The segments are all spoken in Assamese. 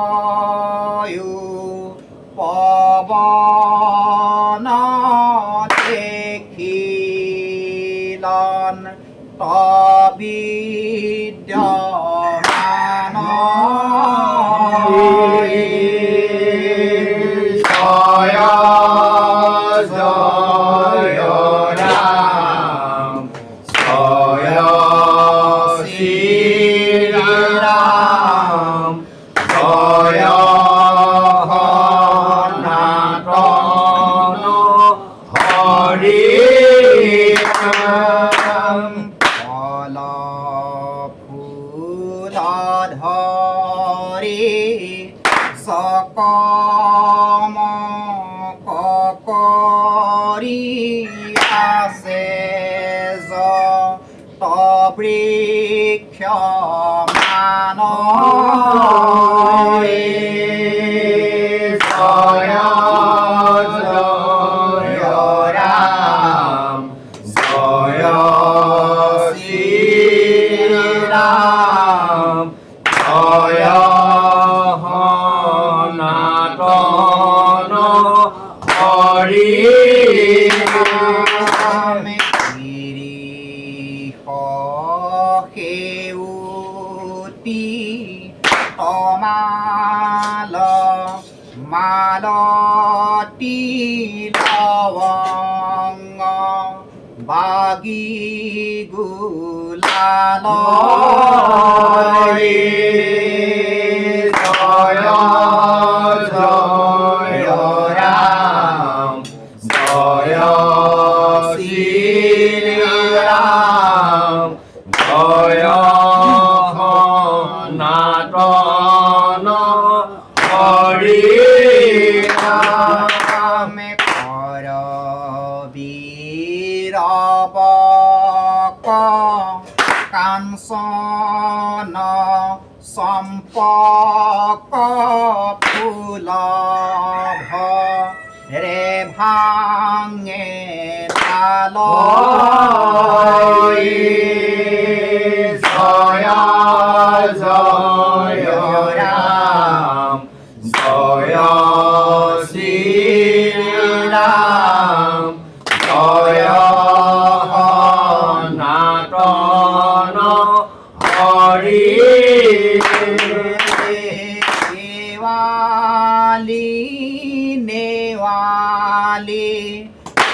জয়ো পৱন দেখিলন তবিদ্যমান জয় জয় ৰাম জয় শ্ৰীৰাম জয় সনাতন হৰি ৰাম ফল ফুল ধৰি সকম কৰি আছে বৃক্ষ মান জয় জয় ৰাম জয় শ্ৰীৰাম জয় সনাতন হৰি ৰাম সেউতি তমাল মালতী লৱঙ্গ বাগি গুলাল জয় জয় ৰাম জয় শ্ৰীৰাম জয় সনাতন হৰি ৰাম কৰ বীৰবক কাঞ্চন চম্পক ফুলভ ৰে ভাঙে লাল জয় জয় ৰাম জয় শ্ৰীৰাম জয় সনাতন হৰি নেৱালি নেৱালি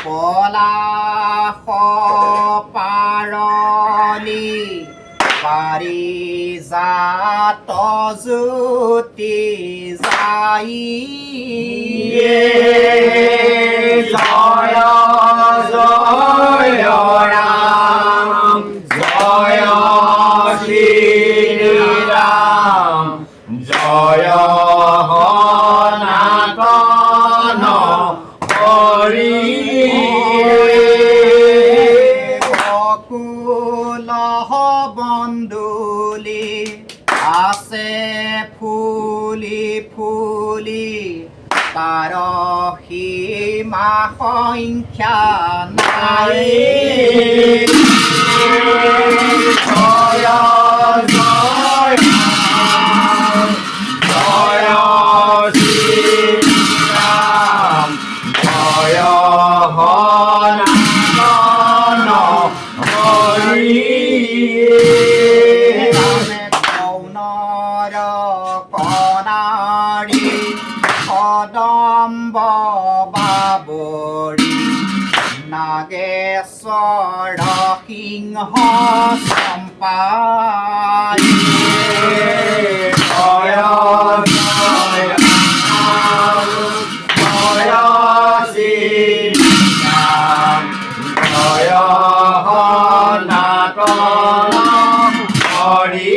পলাশ পাৰলি পাৰিজাত জ্যোতি যাই জয় জয় ৰাম জয় শ্ৰীৰাম জয় সনাতন হৰি অকুল বন্দুলি আছে ফুলি ফুলি তাৰ সীমা সংখ্যা নাই জয় জয় ৰাম জয় শ্ৰীৰাম জয় সনাতন হৰি কৌনৰ কণাৰী কদম্ব বাবৰী নাগেশ্বৰ সিংহ চম্পাৰী জয় জয় ৰাম জয় শ্ৰীৰাম জয় সনাতন হৰি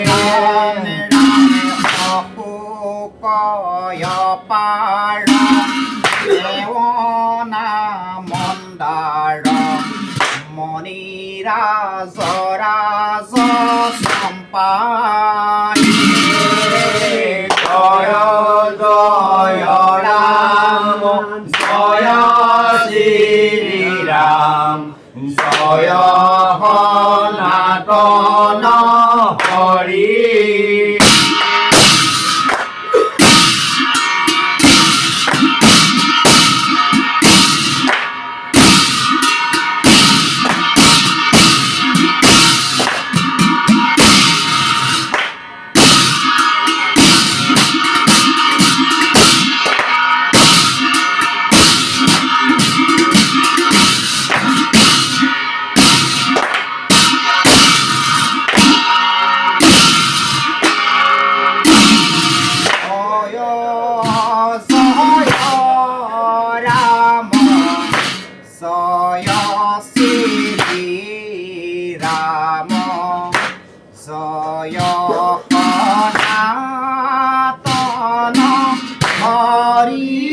ৰাম অশোকয় পাৰ দেৱনা মন্দাৰ মণিৰাজৰাজ চম্পাৰী জয় জয় ৰাম জয় শ্ৰীৰাম জয় সনাতন হৰি জয় সনাতন হৰি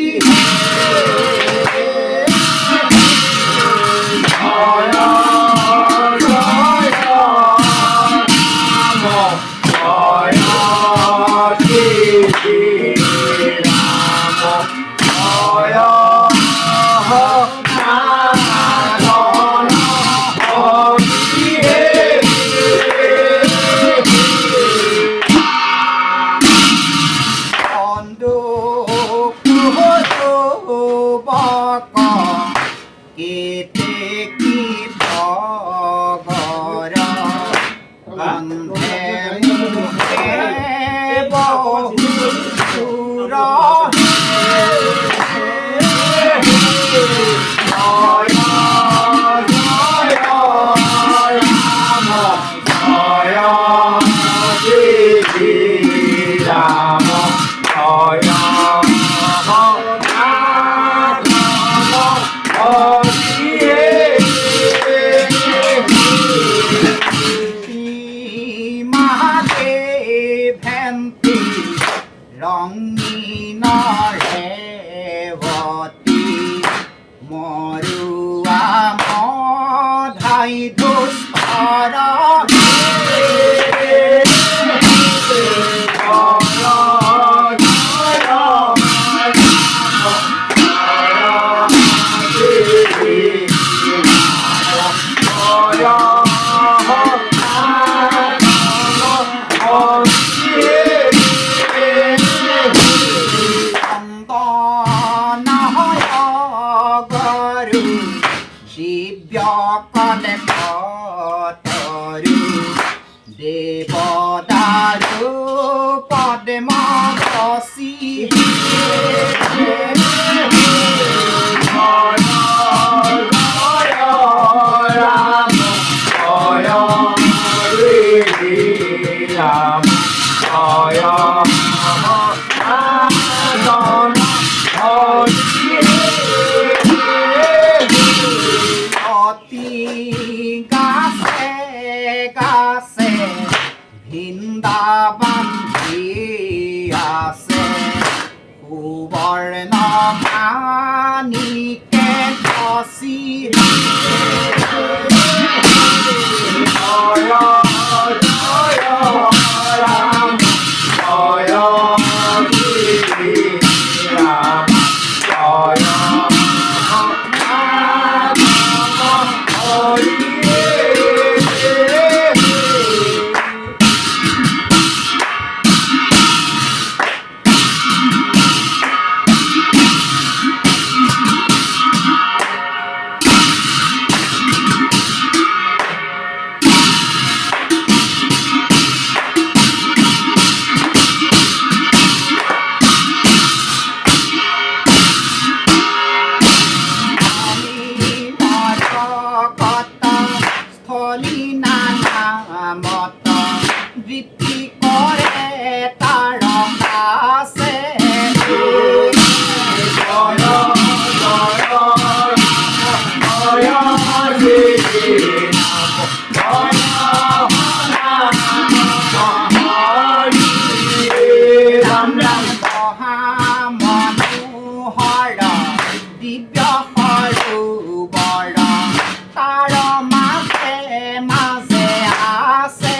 ৰঙিন ৰেবতী মৰুৱা মধাই দুষ্কৰ দিব্যকলে পতৰু দেৱদাৰু পদ্ম বসি বৃন্দাবন আছে সুবৰ্ণ মানিকে খচি বৃত্তি কৰে তাৰকাছে মনোহৰ দিব্য সৰোবৰ তাৰ মাজে মাজে আছে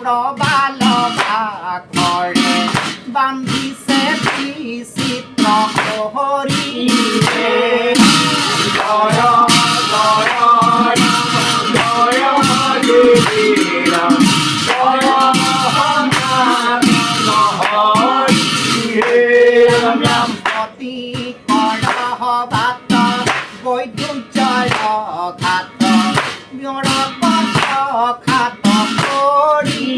প্ৰবাল ভাষৰে বান্ধিছে বিচিত্ৰ হৰি অতি কৰহ বাত বৈদ্যুজ্জয় ঘাত খাত কৰি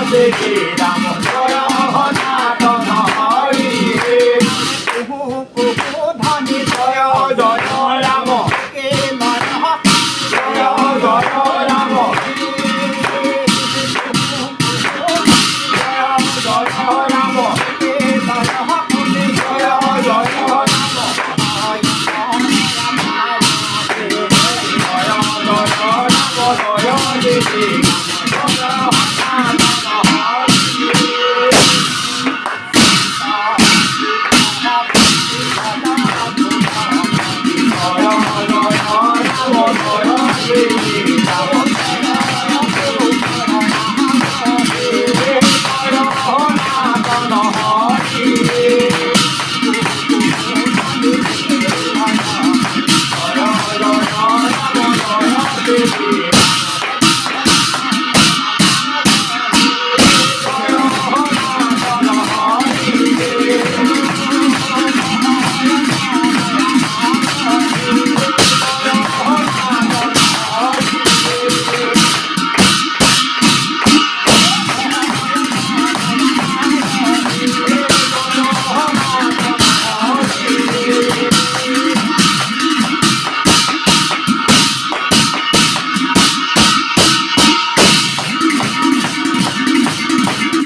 শ্ৰীৰাম